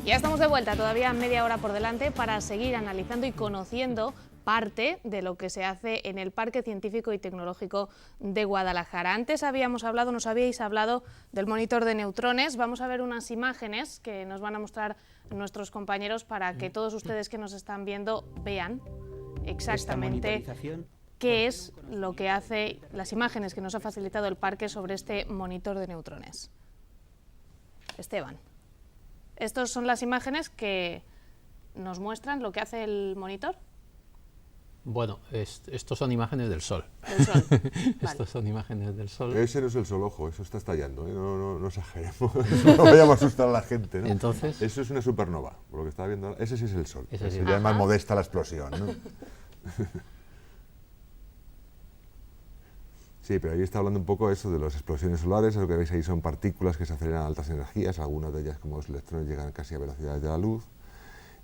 Ya estamos de vuelta, todavía media hora por delante para seguir analizando y conociendo parte de lo que se hace en el Parque Científico y Tecnológico de Guadalajara. Antes nos habíais hablado del monitor de neutrones. Vamos a ver unas imágenes que nos van a mostrar nuestros compañeros para que todos ustedes que nos están viendo vean exactamente qué es lo que hace, las imágenes que nos ha facilitado el parque sobre este monitor de neutrones. Esteban, estas son las imágenes que nos muestran lo que hace el monitor. Bueno, estos son imágenes del Sol. Del Sol. Vale. Estos son imágenes del Sol. Ese no es el Sol, ojo, eso está estallando, ¿eh? No exageremos, no vayamos a asustar a la gente, ¿no? Entonces, eso es una supernova, por lo que estaba viendo ahora. Ese sí es el Sol, Ese sí. sería más modesta la explosión, ¿no? Sí, pero ahí está hablando un poco eso de las explosiones solares. Lo que veis ahí son partículas que se aceleran a altas energías, algunas de ellas, como los electrones, llegan casi a velocidades de la luz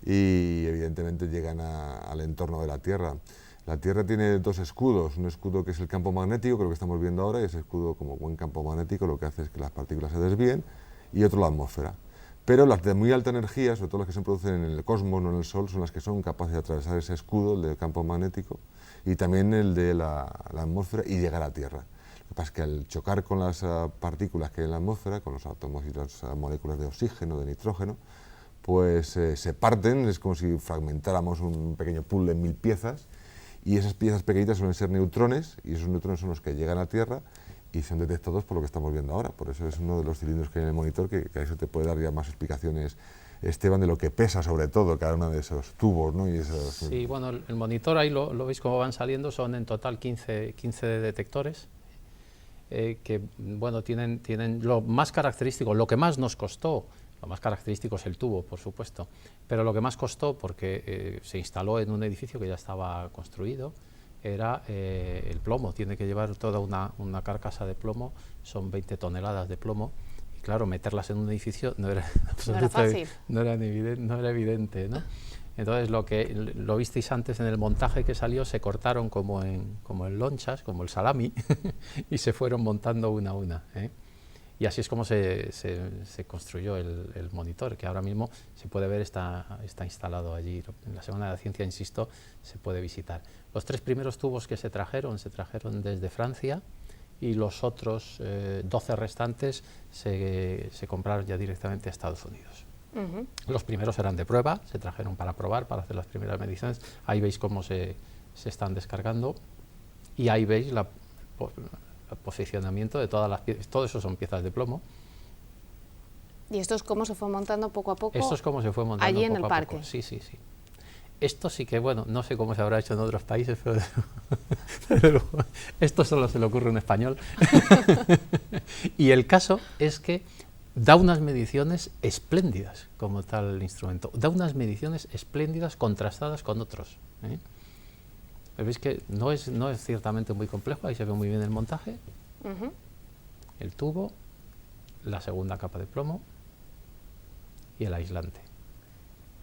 y evidentemente llegan al entorno de la Tierra. La Tierra tiene dos escudos, un escudo que es el campo magnético, que es lo que estamos viendo ahora, y ese escudo, como buen campo magnético, lo que hace es que las partículas se desvíen, y otro la atmósfera. Pero las de muy alta energía, sobre todo las que se producen en el cosmos, no en el Sol, son las que son capaces de atravesar ese escudo, el del campo magnético, y también el de la atmósfera, y llegar a Tierra. Lo que pasa es que al chocar con las partículas que hay en la atmósfera, con los átomos y las moléculas de oxígeno, de nitrógeno, pues se parten, es como si fragmentáramos un pequeño puzzle en 1000 piezas, y esas piezas pequeñitas suelen ser neutrones, y esos neutrones son los que llegan a Tierra y son detectados por lo que estamos viendo ahora. Por eso es uno de los cilindros que hay en el monitor, que a eso te puede dar ya más explicaciones, Esteban, de lo que pesa sobre todo cada uno de esos tubos, ¿no? Y esos, sí, bueno, el monitor ahí lo veis cómo van saliendo, son en total 15 detectores, que bueno, tienen lo más característico, lo que más nos costó. Lo más característico es el tubo, por supuesto, pero lo que más costó, porque se instaló en un edificio que ya estaba construido, era el plomo. Tiene que llevar toda una carcasa de plomo, son 20 toneladas de plomo, y claro, meterlas en un edificio no era fácil. No era evidente, ¿no? Entonces, lo visteis antes en el montaje que salió, se cortaron como en lonchas, como el salami, y se fueron montando una a una, ¿eh? Y así es como se construyó el monitor, que ahora mismo se puede ver, está instalado allí. En la Semana de la Ciencia, insisto, se puede visitar. Los 3 primeros tubos que se trajeron desde Francia, y los otros 12 restantes se compraron ya directamente a Estados Unidos. Los primeros eran de prueba, se trajeron para probar, para hacer las primeras mediciones. Ahí veis cómo se están descargando, y ahí veis el posicionamiento de todas las piezas. Todo eso son piezas de plomo. ¿Y esto es cómo se fue montando poco a poco? Esto es cómo se fue montando allí en poco el a parque. poco. Sí. Esto sí que, bueno, no sé cómo se habrá hecho en otros países, pero esto solo se le ocurre a un español. Y el caso es que da unas mediciones espléndidas, como tal el instrumento. Da unas mediciones espléndidas contrastadas con otros, ¿eh? Veis que no es ciertamente muy complejo, ahí se ve muy bien el montaje, el tubo, la segunda capa de plomo y el aislante.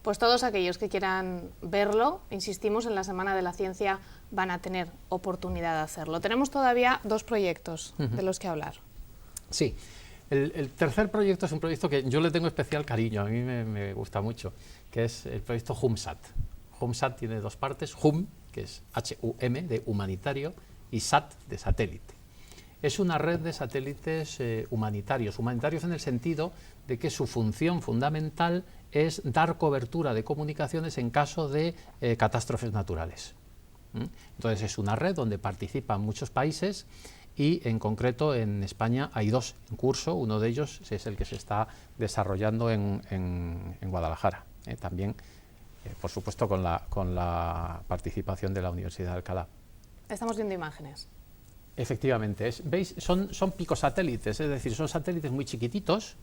Pues todos aquellos que quieran verlo, insistimos, en la Semana de la Ciencia van a tener oportunidad de hacerlo. Tenemos todavía 2 proyectos de los que hablar. Sí, el tercer proyecto es un proyecto que yo le tengo especial cariño, a mí me gusta mucho, que es el proyecto HUMSAT. HUMSAT tiene 2 partes, HUM, que es H-U-M, de humanitario, y SAT, de satélite. Es una red de satélites humanitarios en el sentido de que su función fundamental es dar cobertura de comunicaciones en caso de catástrofes naturales. Entonces es una red donde participan muchos países, y en concreto en España hay 2 en curso. Uno de ellos es el que se está desarrollando en Guadalajara, también por supuesto con la participación de la Universidad de Alcalá. Estamos viendo imágenes. Efectivamente, ¿veis? Son picosatélites, es decir, son satélites muy chiquititos,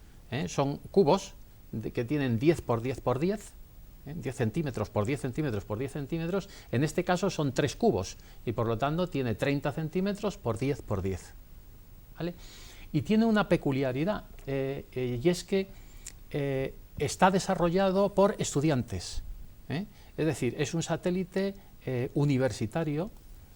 son cubos que tienen 10 por 10 por 10, 10 centímetros por 10 centímetros por 10 centímetros. En este caso son 3 cubos, y por lo tanto tiene 30 centímetros por 10 por 10. ¿Vale? Y tiene una peculiaridad, y es que está desarrollado por estudiantes. Es decir, es un satélite universitario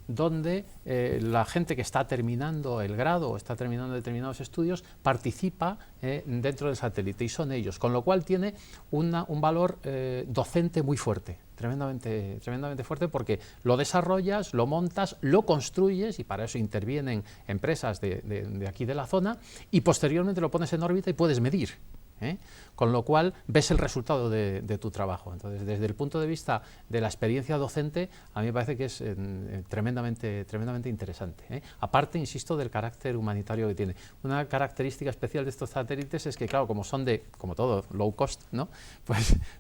donde la gente que está terminando el grado o está terminando determinados estudios participa dentro del satélite y son ellos, con lo cual tiene un valor docente muy fuerte, tremendamente fuerte, porque lo desarrollas, lo montas, lo construyes y para eso intervienen empresas de aquí de la zona y posteriormente lo pones en órbita y puedes medir. Con lo cual ves el resultado de tu trabajo. Entonces, desde el punto de vista de la experiencia docente, a mí me parece que es tremendamente interesante. Aparte, insisto, del carácter humanitario que tiene. Una característica especial de estos satélites es que, claro, como son como todo, low cost, ¿no?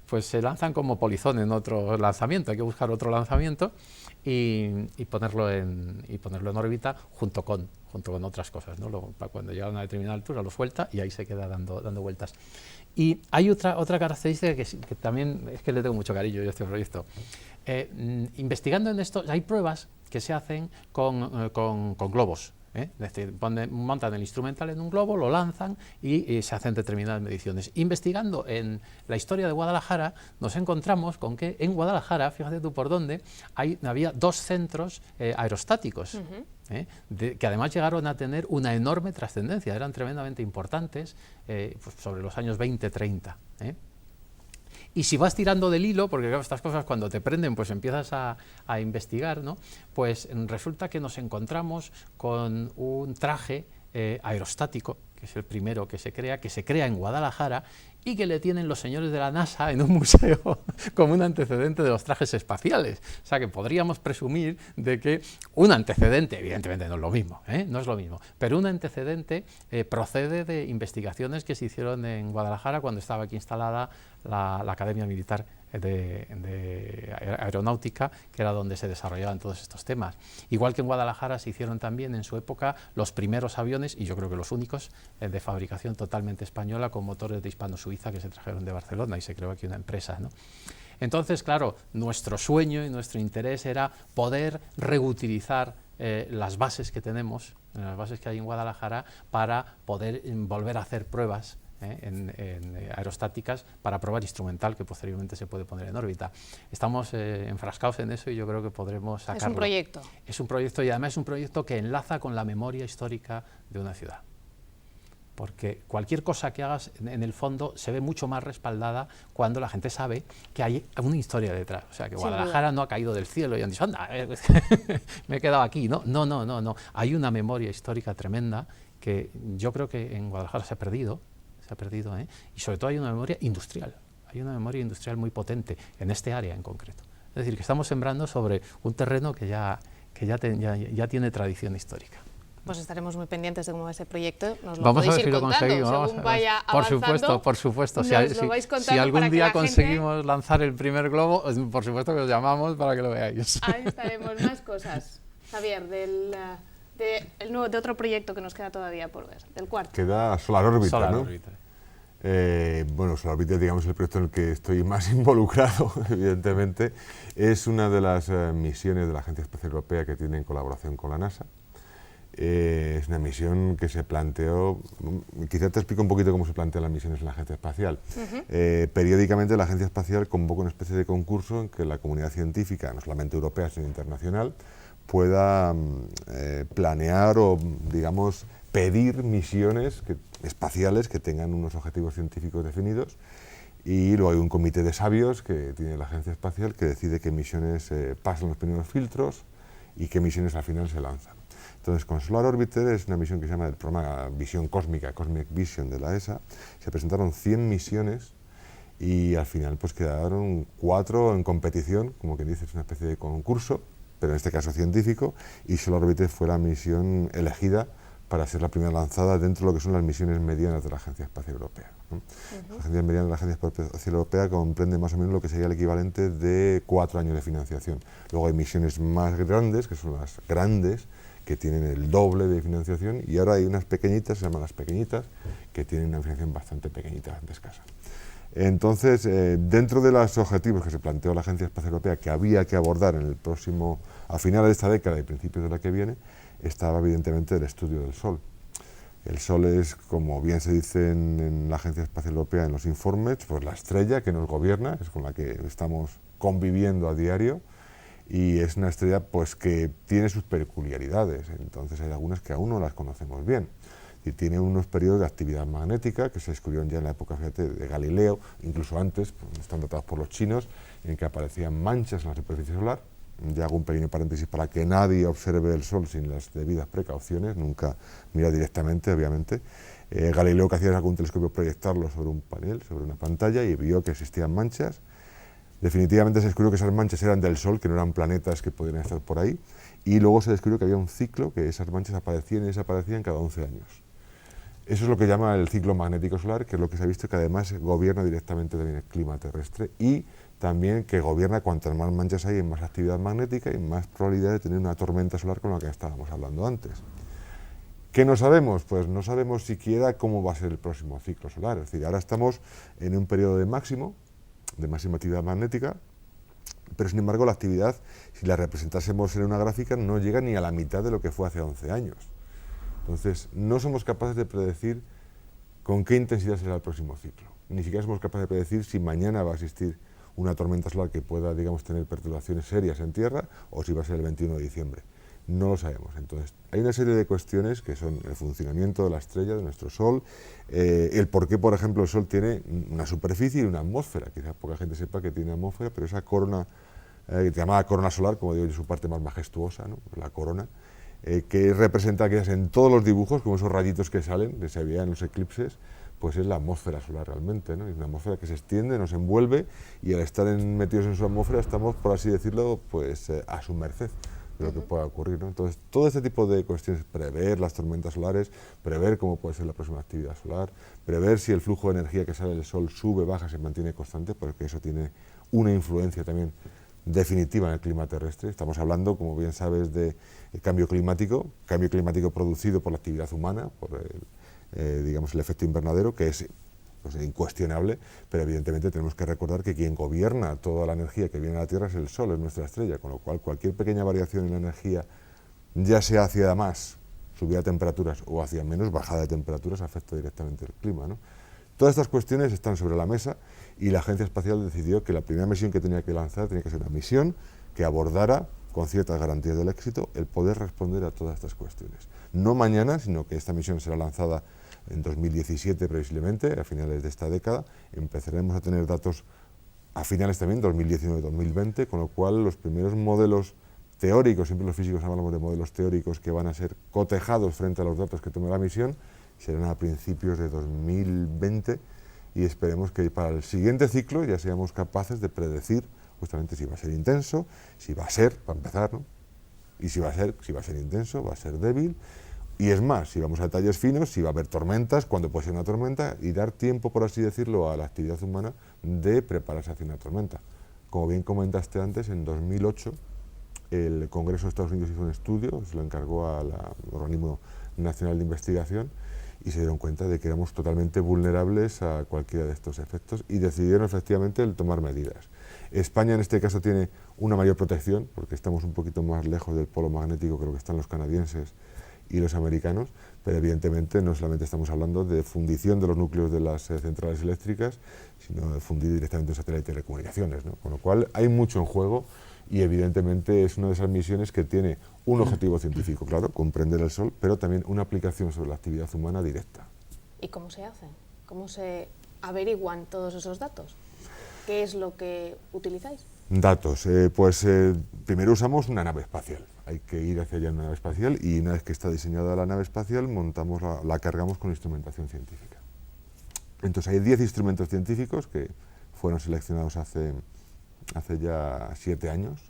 pues se lanzan como polizón en otro lanzamiento. Hay que buscar otro lanzamiento y ponerlo en órbita junto con otras cosas, ¿no? Cuando llega a una determinada altura lo suelta y ahí se queda dando vueltas. Y hay otra característica que también es que le tengo mucho cariño yo a este proyecto. Investigando en esto, hay pruebas que se hacen con globos. Es decir, montan el instrumental en un globo, lo lanzan y se hacen determinadas mediciones. Investigando en la historia de Guadalajara, nos encontramos con que en Guadalajara, fíjate tú por dónde, había 2 centros aerostáticos, que además llegaron a tener una enorme trascendencia, eran tremendamente importantes pues sobre los años 20-30. Y si vas tirando del hilo, porque claro, estas cosas cuando te prenden pues empiezas a investigar, ¿no? Pues resulta que nos encontramos con un traje aerostático, que es el primero que se crea en Guadalajara y que le tienen los señores de la NASA en un museo como un antecedente de los trajes espaciales. O sea que podríamos presumir de que un antecedente, evidentemente no es lo mismo, no es lo mismo, pero un antecedente procede de investigaciones que se hicieron en Guadalajara cuando estaba aquí instalada la Academia Militar de Aeronáutica, que era donde se desarrollaban todos estos temas. Igual que en Guadalajara se hicieron también en su época los primeros aviones, y yo creo que los únicos, de fabricación totalmente española, con motores de Hispano-Suiza que se trajeron de Barcelona y se creó aquí una empresa, ¿no? Entonces, claro, nuestro sueño y nuestro interés era poder reutilizar las bases que tenemos, las bases que hay en Guadalajara, para poder volver a hacer pruebas en aerostáticas para probar instrumental que posteriormente se puede poner en órbita. Estamos enfrascados en eso y yo creo que podremos sacarlo. Es un proyecto. Es un proyecto y además es un proyecto que enlaza con la memoria histórica de una ciudad. Porque cualquier cosa que hagas en el fondo se ve mucho más respaldada cuando la gente sabe que hay una historia detrás. O sea, que Guadalajara no ha caído del cielo y han dicho, anda, me he quedado aquí. No. Hay una memoria histórica tremenda que yo creo que en Guadalajara se ha perdido, y sobre todo hay una memoria industrial muy potente en este área en concreto. Es decir, que estamos sembrando sobre un terreno que ya tiene tradición histórica. Pues estaremos muy pendientes de cómo va ese proyecto. Nos lo vamos podéis a ver ir si lo contando, conseguimos. según vaya avanzando. Por supuesto. Si algún día conseguimos lanzar el primer globo, por supuesto que os llamamos para que lo veáis. Ahí estaremos. Más cosas, Javier, de otro proyecto que nos queda todavía por ver, del cuarto. Queda Solar Orbiter, ¿no? Bueno, Solar Orbiter, digamos, el proyecto en el que estoy más involucrado, evidentemente, es una de las misiones de la Agencia Espacial Europea que tiene en colaboración con la NASA. Es una misión que se planteó, quizá te explico un poquito cómo se plantean las misiones en la Agencia Espacial. Periódicamente la Agencia Espacial convoca una especie de concurso en que la comunidad científica, no solamente europea sino internacional, pueda planear o, digamos, pedir misiones espaciales que tengan unos objetivos científicos definidos, y luego hay un comité de sabios que tiene la Agencia Espacial que decide qué misiones pasan los primeros filtros y qué misiones al final se lanzan. Entonces, con Solar Orbiter es una misión que se llama el programa Visión Cósmica, Cosmic Vision de la ESA. Se presentaron 100 misiones y al final pues quedaron 4 en competición, como que dice, es una especie de concurso, pero en este caso científico, y Solar Orbiter fue la misión elegida para ser la primera lanzada dentro de lo que son las misiones medianas de la Agencia Espacial Europea, ¿no? Las agencias medianas de la Agencia Espacial Europea comprenden más o menos lo que sería el equivalente de 4 años de financiación. Luego hay misiones más grandes, que son las grandes, que tienen el doble de financiación, y ahora hay unas pequeñitas, se llaman las pequeñitas, que tienen una financiación bastante pequeñita, bastante escasa. Entonces, dentro de los objetivos que se planteó la Agencia Espacial Europea que había que abordar en el próximo, a finales de esta década y principios de la que viene, estaba evidentemente el estudio del Sol. El Sol es, como bien se dice en la Agencia Espacial Europea en los informes, pues la estrella que nos gobierna, es con la que estamos conviviendo a diario, y es una estrella pues que tiene sus peculiaridades, entonces hay algunas que aún no las conocemos bien. Y tiene unos periodos de actividad magnética que se descubrieron ya en la época, fíjate, de Galileo, incluso antes, pues, están datados por los chinos, en que aparecían manchas en la superficie solar. Ya hago un pequeño paréntesis para que nadie observe el Sol sin las debidas precauciones, nunca mira directamente, obviamente. Galileo, que hacía era con un telescopio proyectarlo sobre un panel, sobre una pantalla, y vio que existían manchas. Definitivamente se descubrió que esas manchas eran del Sol, que no eran planetas que podían estar por ahí, y luego se descubrió que había un ciclo, que esas manchas aparecían y desaparecían cada 11 años. Eso es lo que llama el ciclo magnético solar, que es lo que se ha visto que además gobierna directamente también el clima terrestre y también que gobierna cuantas más manchas hay, más actividad magnética y más probabilidad de tener una tormenta solar con la que estábamos hablando antes. ¿Qué no sabemos? Pues no sabemos siquiera cómo va a ser el próximo ciclo solar. Es decir, ahora estamos en un periodo de máxima actividad magnética, pero sin embargo la actividad, si la representásemos en una gráfica, no llega ni a la mitad de lo que fue hace 11 años. Entonces, no somos capaces de predecir con qué intensidad será el próximo ciclo. Ni siquiera somos capaces de predecir si mañana va a existir una tormenta solar que pueda, digamos, tener perturbaciones serias en Tierra o si va a ser el 21 de diciembre. No lo sabemos. Entonces, hay una serie de cuestiones que son el funcionamiento de la estrella, de nuestro Sol, el por qué, por ejemplo, el Sol tiene una superficie y una atmósfera. Quizá poca gente sepa que tiene atmósfera, pero esa corona, llamada corona solar, como digo yo, su parte más majestuosa, ¿no? La corona, que representa quizás en todos los dibujos, como esos rayitos que salen, que se veían en los eclipses, pues es la atmósfera solar realmente, ¿no? Es una atmósfera que se extiende, nos envuelve, y al estar metidos en su atmósfera estamos, por así decirlo, pues a su merced de lo que pueda ocurrir, ¿no? Entonces, todo este tipo de cuestiones, prever las tormentas solares, prever cómo puede ser la próxima actividad solar, prever si el flujo de energía que sale del Sol sube, baja, se mantiene constante, porque eso tiene una influencia también definitiva en el clima terrestre. Estamos hablando, como bien sabes, de cambio climático producido por la actividad humana, por digamos, el efecto invernadero, que es pues, incuestionable, pero evidentemente tenemos que recordar que quien gobierna toda la energía que viene a la Tierra es el Sol, es nuestra estrella, con lo cual cualquier pequeña variación en la energía, ya sea hacia más subida de temperaturas o hacia menos bajada de temperaturas, afecta directamente el clima, ¿no? Todas estas cuestiones están sobre la mesa y la Agencia Espacial decidió que la primera misión que tenía que lanzar tenía que ser una misión que abordara con ciertas garantías del éxito el poder responder a todas estas cuestiones. No mañana, sino que esta misión será lanzada en 2017 previsiblemente, a finales de esta década. Empezaremos a tener datos a finales también, 2019-2020, con lo cual los primeros modelos teóricos, siempre los físicos hablamos de modelos teóricos que van a ser cotejados frente a los datos que tome la misión, serán a principios de 2020 y esperemos que para el siguiente ciclo ya seamos capaces de predecir justamente si va a ser intenso, si va a ser, para empezar, ¿no? Y si va a ser intenso, va a ser débil, y es más, si vamos a detalles finos, si va a haber tormentas, cuándo puede ser una tormenta, y dar tiempo, por así decirlo, a la actividad humana de prepararse hacia una tormenta. Como bien comentaste antes, en 2008 el Congreso de Estados Unidos hizo un estudio, se lo encargó al Organismo Nacional de Investigación, y se dieron cuenta de que éramos totalmente vulnerables a cualquiera de estos efectos y decidieron efectivamente el tomar medidas. España en este caso tiene una mayor protección porque estamos un poquito más lejos del polo magnético que lo que están los canadienses y los americanos, pero evidentemente no solamente estamos hablando de fundición de los núcleos de las centrales eléctricas, sino de fundir directamente un satélite de telecomunicaciones, ¿no? Con lo cual hay mucho en juego y evidentemente es una de esas misiones que tiene un objetivo científico, claro, comprender el Sol, pero también una aplicación sobre la actividad humana directa. ¿Y cómo se hace? ¿Cómo se averiguan todos esos datos? ¿Qué es lo que utilizáis? Datos, primero usamos una nave espacial. Hay que ir hacia allá en una nave espacial y una vez que está diseñada la nave espacial, la cargamos con instrumentación científica. Entonces hay 10 instrumentos científicos que fueron seleccionados hace ya 7 años.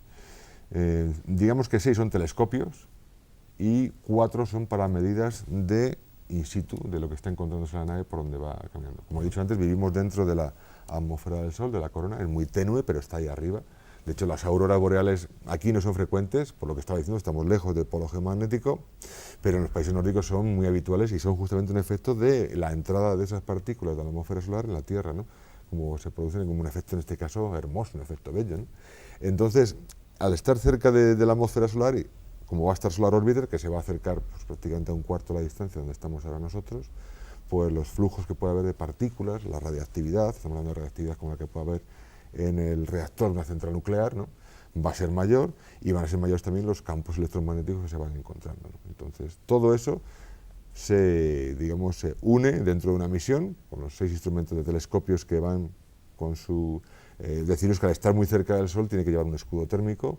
Digamos que 6 son telescopios y 4 son para medidas de in situ, de lo que está encontrándose la nave por donde va caminando. Como he dicho antes, vivimos dentro de la atmósfera del Sol, de la corona, es muy tenue, pero está ahí arriba. De hecho, las auroras boreales aquí no son frecuentes, por lo que estaba diciendo, estamos lejos del polo geomagnético, pero en los países nórdicos son muy habituales y son justamente un efecto de la entrada de esas partículas de la atmósfera solar en la Tierra, ¿no? Como se producen como un efecto, en este caso, hermoso, un efecto bello, ¿no? Entonces, al estar cerca de la atmósfera solar, y como va a estar Solar Orbiter, que se va a acercar pues, prácticamente a un cuarto de la distancia donde estamos ahora nosotros, pues los flujos que puede haber de partículas, la radiactividad, estamos hablando de radiactividad como la que puede haber en el reactor de una central nuclear, ¿no? va a ser mayor y van a ser mayores también los campos electromagnéticos que se van encontrando, ¿no? Entonces, todo eso se une dentro de una misión, con los 6 instrumentos de telescopios que van con su... deciros que al estar muy cerca del Sol tiene que llevar un escudo térmico,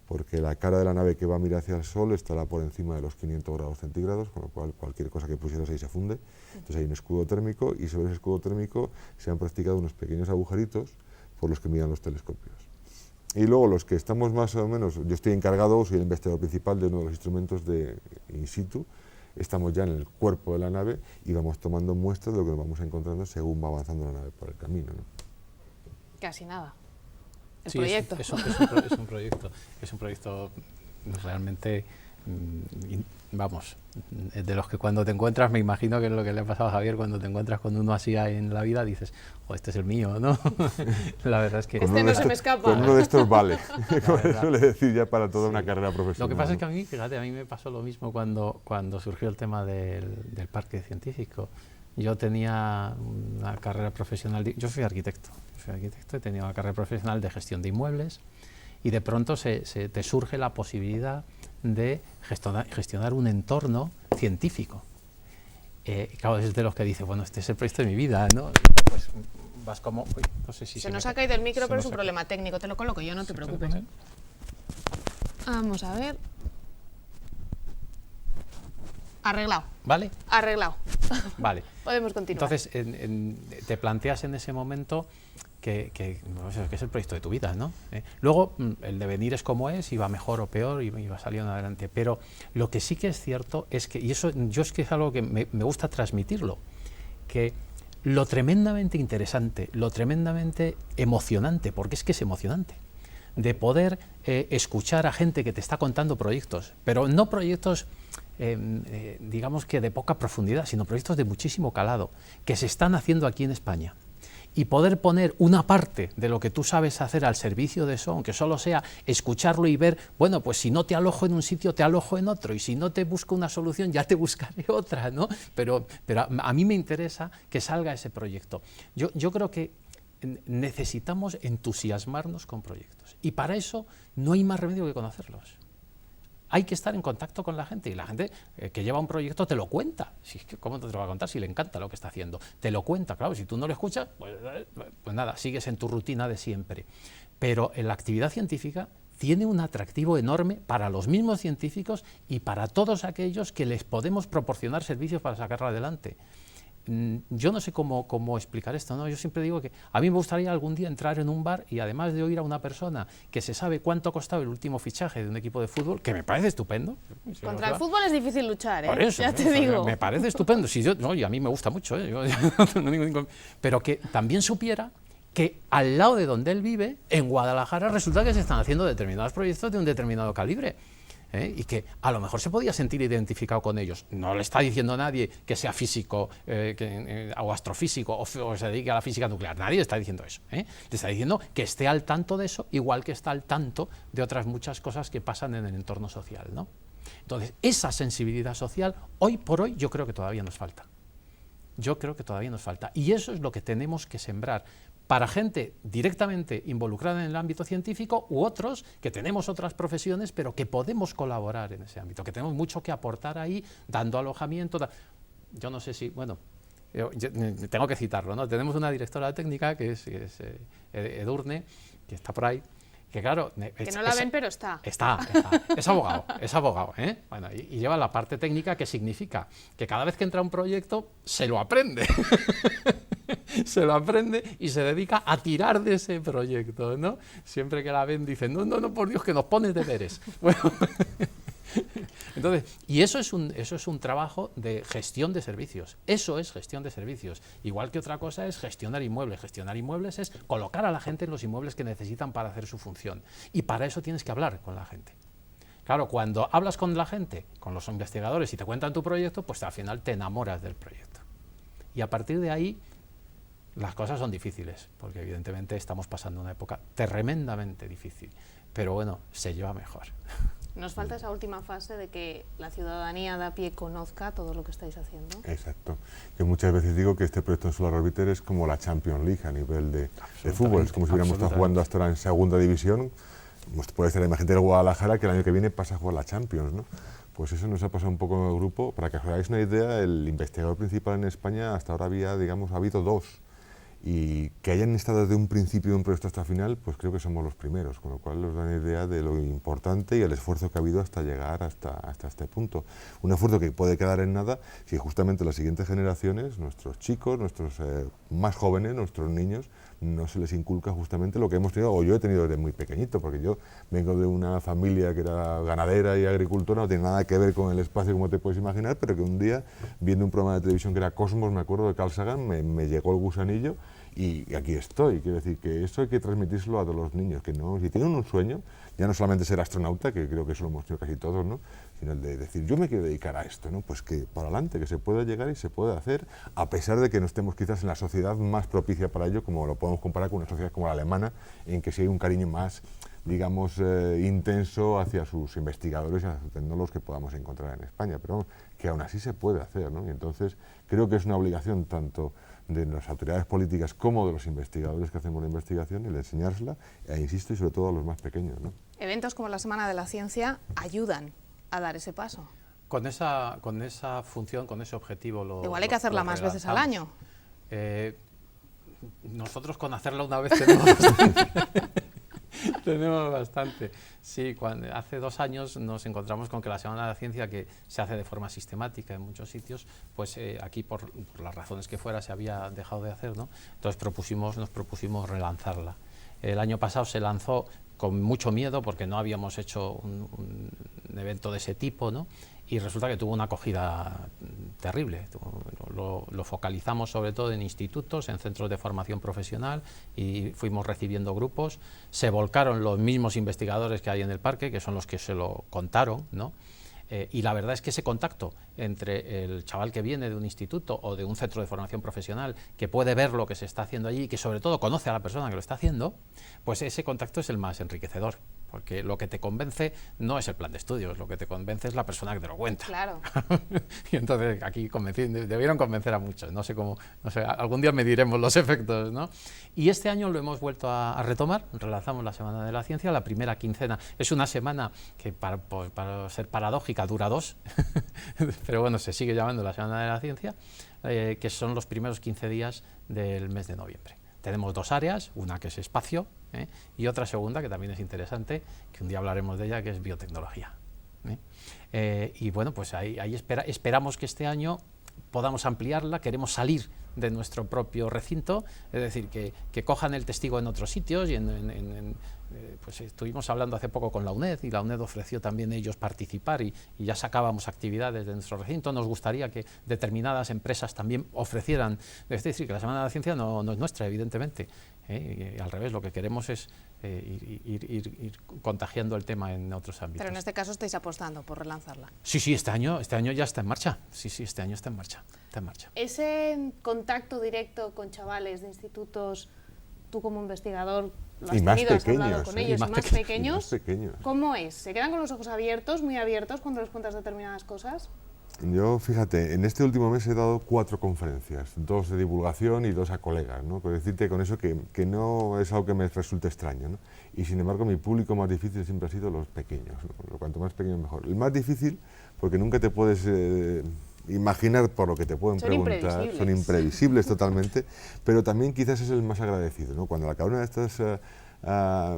porque la cara de la nave que va a mirar hacia el Sol estará por encima de los 500 grados centígrados, con lo cual cualquier cosa que pusieras ahí se funde. Entonces hay un escudo térmico y sobre ese escudo térmico se han practicado unos pequeños agujeritos por los que miran los telescopios. Y luego los que estamos más o menos, yo estoy encargado, soy el investigador principal de uno de los instrumentos de in situ, estamos ya en el cuerpo de la nave y vamos tomando muestras de lo que nos vamos encontrando según va avanzando la nave por el camino, ¿no? Casi nada. El sí, proyecto. Es un proyecto realmente, vamos, de los que cuando te encuentras, me imagino que es lo que le ha pasado a Javier, cuando te encuentras con uno así en la vida, dices, este es el mío, ¿no? La verdad es que... Este no se me escapa. Con uno de estos vale, como suele decir ya para toda una carrera profesional. Lo que pasa es que a mí, fíjate, a mí me pasó lo mismo cuando surgió el tema del parque científico. Yo tenía una carrera profesional, yo soy arquitecto, he tenido una carrera profesional de gestión de inmuebles y de pronto te surge la posibilidad de gestionar un entorno científico. Claro, es de los que dice, bueno, este es el proyecto de mi vida, ¿no? Pues vas como... Uy, no sé si se nos ha caído el micro, pero es un problema técnico, te lo coloco yo, no te preocupes. Vamos a ver. Arreglado. ¿Vale? Arreglado. Vale. Podemos continuar. Entonces, te planteas en ese momento que es el proyecto de tu vida, ¿no? Luego, el devenir es como es, y va mejor o peor, y va saliendo adelante. Pero lo que sí que es cierto es que, y eso yo es que es algo que me gusta transmitirlo, que lo tremendamente interesante, lo tremendamente emocionante, porque es que es emocionante, de poder escuchar a gente que te está contando proyectos, pero no proyectos... digamos que de poca profundidad, sino proyectos de muchísimo calado, que se están haciendo aquí en España. Y poder poner una parte de lo que tú sabes hacer al servicio de eso, aunque solo sea escucharlo y ver, bueno, pues si no te alojo en un sitio, te alojo en otro, y si no te busco una solución, ya te buscaré otra, ¿no? Pero a mí me interesa que salga ese proyecto. Yo creo que necesitamos entusiasmarnos con proyectos, y para eso no hay más remedio que conocerlos. Hay que estar en contacto con la gente, y la gente que lleva un proyecto te lo cuenta. Si es que, ¿cómo te lo va a contar si le encanta lo que está haciendo? Te lo cuenta, claro, si tú no lo escuchas, pues nada, sigues en tu rutina de siempre. Pero en la actividad científica tiene un atractivo enorme para los mismos científicos y para todos aquellos que les podemos proporcionar servicios para sacarla adelante. Yo no sé cómo explicar esto, ¿no? Yo siempre digo que a mí me gustaría algún día entrar en un bar y, además de oír a una persona que se sabe cuánto ha costado el último fichaje de un equipo de fútbol, que me parece estupendo. Contra el fútbol es difícil luchar, ¿eh? Por eso, ya te digo. Me parece estupendo. Si y a mí me gusta mucho, pero que también supiera que al lado de donde él vive, en Guadalajara, resulta que se están haciendo determinados proyectos de un determinado calibre. Y que a lo mejor se podía sentir identificado con ellos. No le está diciendo a nadie que sea físico o astrofísico o se dedique a la física nuclear. Nadie le está diciendo eso. Le está diciendo que esté al tanto de eso, igual que está al tanto de otras muchas cosas que pasan en el entorno social, ¿no? Entonces, esa sensibilidad social, hoy por hoy, yo creo que todavía nos falta. Yo creo que todavía nos falta. Y eso es lo que tenemos que sembrar para gente directamente involucrada en el ámbito científico, u otros que tenemos otras profesiones, pero que podemos colaborar en ese ámbito, que tenemos mucho que aportar ahí, dando alojamiento. Yo no sé si, bueno, yo tengo que citarlo, ¿no? Tenemos una directora técnica que es Edurne, que está por ahí, que claro... Que no la ven, pero está. Está. Es abogado, ¿eh? Bueno, y lleva la parte técnica, que significa que cada vez que entra un proyecto, se lo aprende. Se lo aprende y se dedica a tirar de ese proyecto, ¿no? Siempre que la ven dicen, no, por Dios, que nos pones deberes. Bueno, entonces, y eso es un trabajo de gestión de servicios. Eso es gestión de servicios. Igual que otra cosa es gestionar inmuebles. Gestionar inmuebles es colocar a la gente en los inmuebles que necesitan para hacer su función. Y para eso tienes que hablar con la gente. Claro, cuando hablas con la gente, con los investigadores, y te cuentan tu proyecto, pues al final te enamoras del proyecto. Y a partir de ahí, las cosas son difíciles, porque evidentemente estamos pasando una época tremendamente difícil, pero bueno, se lleva mejor. Nos falta esa última fase de que la ciudadanía de a pie conozca todo lo que estáis haciendo. Exacto. Yo muchas veces digo que este proyecto en Solar Orbiter es como la Champions League a nivel de fútbol. Es como si hubiéramos estado jugando hasta ahora en segunda división, puede estar la imagen del Guadalajara que el año que viene pasa a jugar la Champions, ¿no? Pues eso nos ha pasado un poco en el grupo. Para que os hagáis una idea, el investigador principal en España hasta ahora ha habido 2. Y que hayan estado desde un principio de un proyecto hasta el final, pues creo que somos los primeros, con lo cual nos da una idea de lo importante y el esfuerzo que ha habido hasta llegar hasta este punto. Un esfuerzo que puede quedar en nada si justamente las siguientes generaciones, nuestros chicos, nuestros más jóvenes, nuestros niños, no se les inculca justamente lo que hemos tenido, o yo he tenido desde muy pequeñito, porque yo vengo de una familia que era ganadera y agricultora, no tiene nada que ver con el espacio como te puedes imaginar, pero que un día, viendo un programa de televisión que era Cosmos, me acuerdo de Carl Sagan, me llegó el gusanillo. Y aquí estoy, quiero decir que eso hay que transmitírselo a todos los niños, que no, si tienen un sueño, ya no solamente ser astronauta, que creo que eso lo hemos tenido casi todos, ¿no? Sino el de decir, yo me quiero dedicar a esto, ¿no? Pues que para adelante, que se puede llegar y se puede hacer, a pesar de que no estemos quizás en la sociedad más propicia para ello, como lo podemos comparar con una sociedad como la alemana, en que sí hay un cariño más, digamos, intenso hacia sus investigadores y hacia sus tecnólogos que podamos encontrar en España, pero vamos, que aún así se puede hacer, ¿no? Y entonces creo que es una obligación tanto de las autoridades políticas como de los investigadores que hacemos la investigación, el enseñársela, e insisto, y sobre todo a los más pequeños, ¿no? Eventos como la Semana de la Ciencia ayudan a dar ese paso. Con esa función, con ese objetivo Igual hay que hacerla más veces al año. Nosotros con hacerla una vez tenemos tenemos bastante. Sí, hace 2 años nos encontramos con que la Semana de la Ciencia, que se hace de forma sistemática en muchos sitios, pues aquí por las razones que fuera se había dejado de hacer, ¿no? Entonces nos propusimos relanzarla. El año pasado se lanzó con mucho miedo porque no habíamos hecho un evento de ese tipo, ¿no? Y resulta que tuvo una acogida terrible. Lo focalizamos sobre todo en institutos, en centros de formación profesional, y fuimos recibiendo grupos. Se volcaron los mismos investigadores que hay en el parque, que son los que se lo contaron, ¿no? Y la verdad es que ese contacto entre el chaval que viene de un instituto o de un centro de formación profesional, que puede ver lo que se está haciendo allí y que sobre todo conoce a la persona que lo está haciendo, pues ese contacto es el más enriquecedor, porque lo que te convence no es el plan de estudios, lo que te convence es la persona que te lo cuenta. Claro. Y entonces aquí debieron convencer a muchos, no sé, algún día mediremos los efectos, ¿no? Y este año lo hemos vuelto a retomar, relanzamos la Semana de la Ciencia, la primera quincena. Es una semana que para ser paradójica dura 2, pero bueno, se sigue llamando la Semana de la Ciencia, que son los primeros 15 días del mes de noviembre. Tenemos 2 áreas, una que es espacio, y otra segunda que también es interesante, que un día hablaremos de ella, que es biotecnología. Y bueno, pues ahí esperamos que este año podamos ampliarla, queremos salir de nuestro propio recinto, es decir, que cojan el testigo en otros sitios, y pues estuvimos hablando hace poco con la UNED, y la UNED ofreció también ellos participar, y ya sacábamos actividades de nuestro recinto. Nos gustaría que determinadas empresas también ofrecieran, es decir, que la Semana de la Ciencia no es nuestra, evidentemente, y al revés, lo que queremos es ir contagiando el tema en otros ámbitos. Pero en este caso estáis apostando por relanzarla. Sí, este año ya está en marcha. Sí, este año está en marcha. Ese contacto directo con chavales de institutos, tú como investigador lo has y más tenido, pequeños, has hablado con ellos, y más pequeños, ¿cómo es? ¿Se quedan con los ojos abiertos, muy abiertos, cuando les cuentas determinadas cosas? Yo, fíjate, en este último mes he dado 4 conferencias, 2 de divulgación y 2 a colegas, ¿no? Por decirte con eso que no es algo que me resulte extraño, ¿no? Y sin embargo mi público más difícil siempre ha sido los pequeños, ¿no? Cuanto más pequeño mejor. El más difícil porque nunca te puedes imaginar por lo que te pueden preguntar, son imprevisibles totalmente, pero también quizás es el más agradecido, ¿no? Cuando acaba una de estas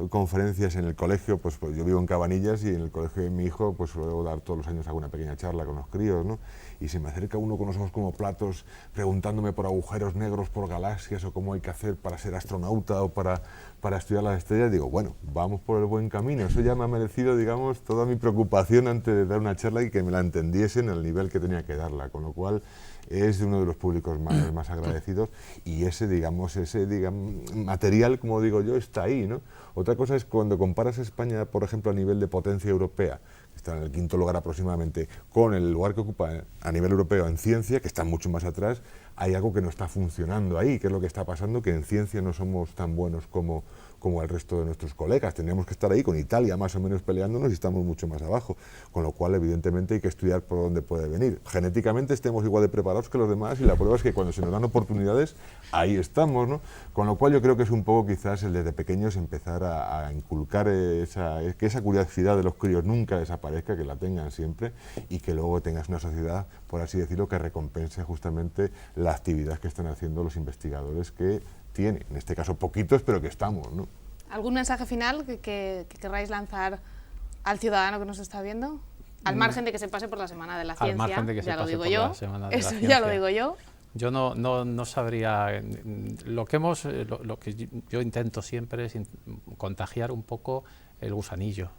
conferencias en el colegio, pues yo vivo en Cabanillas, y en el colegio de mi hijo pues suelo dar todos los años alguna pequeña charla con los críos, ¿no? Y se me acerca uno con los ojos como platos preguntándome por agujeros negros, por galaxias, o cómo hay que hacer para ser astronauta o para estudiar las estrellas. Digo, bueno, vamos por el buen camino. Eso ya me ha merecido, digamos, toda mi preocupación antes de dar una charla, y que me la entendiesen al nivel que tenía que darla, con lo cual es de uno de los públicos más agradecidos, y ese material, como digo yo, está ahí, ¿no? Otra cosa es cuando comparas España, por ejemplo, a nivel de potencia europea, que está en el 5.º lugar aproximadamente, con el lugar que ocupa a nivel europeo en ciencia, que está mucho más atrás. hay algo que no está funcionando ahí. ¿Qué es lo que está pasando? Que en ciencia no somos tan buenos como el resto de nuestros colegas. Tendríamos que estar ahí con Italia más o menos peleándonos y estamos mucho más abajo. Con lo cual, evidentemente, hay que estudiar por dónde puede venir. Genéticamente estemos igual de preparados que los demás y la prueba es que cuando se nos dan oportunidades, ahí estamos, ¿no? Con lo cual yo creo que es un poco quizás el desde pequeños empezar a inculcar que esa curiosidad de los críos nunca desaparezca, que la tengan siempre y que luego tengas una sociedad, por así decirlo, que recompense justamente la actividad que están haciendo los investigadores que tiene, en este caso poquitos, pero que estamos, ¿no? ¿Algún mensaje final que querráis lanzar al ciudadano que nos está viendo? Al margen de que se pase por la Semana de la Ciencia, al margen de que se pase por la Semana de la Ciencia. Ya lo digo yo. Yo no sabría, lo que yo intento siempre es contagiar un poco el gusanillo.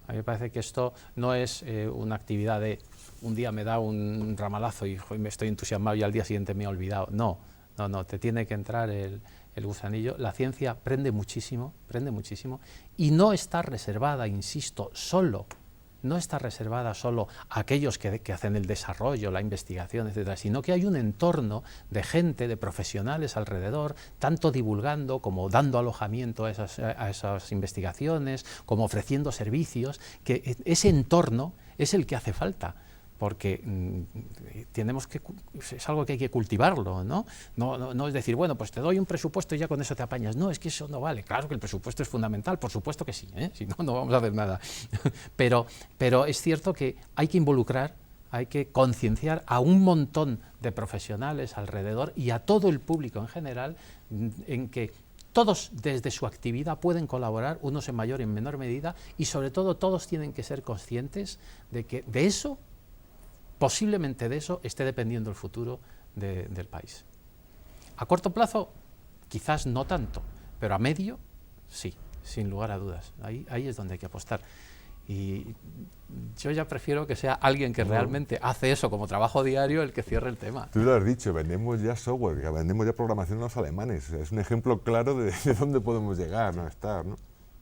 A mí me parece que esto no es una actividad de un día me da un ramalazo y me estoy entusiasmado y al día siguiente me he olvidado. No, te tiene que entrar el gusanillo. La ciencia prende muchísimo y no está reservada, insisto, no está reservada solo a aquellos que hacen el desarrollo, la investigación, etcétera, sino que hay un entorno de gente, de profesionales alrededor, tanto divulgando como dando alojamiento a esas investigaciones, como ofreciendo servicios, que ese entorno es el que hace falta. Porque es algo que hay que cultivarlo, ¿no? No es decir, bueno, pues te doy un presupuesto y ya con eso te apañas. No, es que eso no vale. Claro que el presupuesto es fundamental, por supuesto que sí, ¿eh? Si no, no vamos a hacer nada. Pero es cierto que hay que involucrar, hay que concienciar a un montón de profesionales alrededor y a todo el público en general en que todos desde su actividad pueden colaborar, unos en mayor y en menor medida, y sobre todo todos tienen que ser conscientes de que de eso, posiblemente de eso, esté dependiendo el futuro del país. A corto plazo, quizás no tanto, pero a medio, sí, sin lugar a dudas. Ahí es donde hay que apostar. Y yo ya prefiero que sea alguien que realmente hace eso como trabajo diario el que cierre el tema. Tú lo has dicho, vendemos ya software, vendemos ya programación a los alemanes. Es un ejemplo claro de dónde podemos llegar, no estar, ¿no?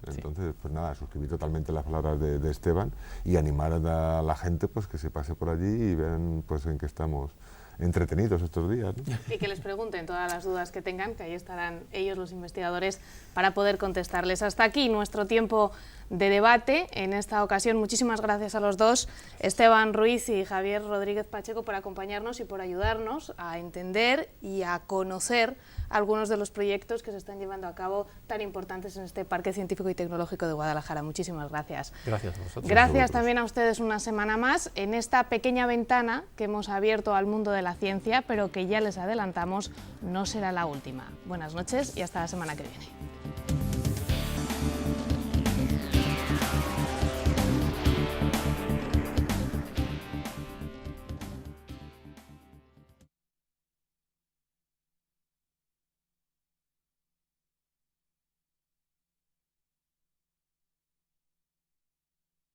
Entonces, pues nada, suscribir totalmente las palabras de Esteban y animar a la gente pues que se pase por allí y vean pues en qué estamos entretenidos estos días, ¿no? Y que les pregunten todas las dudas que tengan, que ahí estarán ellos, los investigadores, para poder contestarles. Hasta aquí nuestro tiempo de debate. En esta ocasión, muchísimas gracias a los dos, Esteban Ruiz y Javier Rodríguez Pacheco, por acompañarnos y por ayudarnos a entender y a conocer algunos de los proyectos que se están llevando a cabo tan importantes en este Parque Científico y Tecnológico de Guadalajara. Muchísimas gracias. Gracias a vosotros. Gracias también a ustedes una semana más en esta pequeña ventana que hemos abierto al mundo de la ciencia, pero que ya les adelantamos no será la última. Buenas noches y hasta la semana que viene.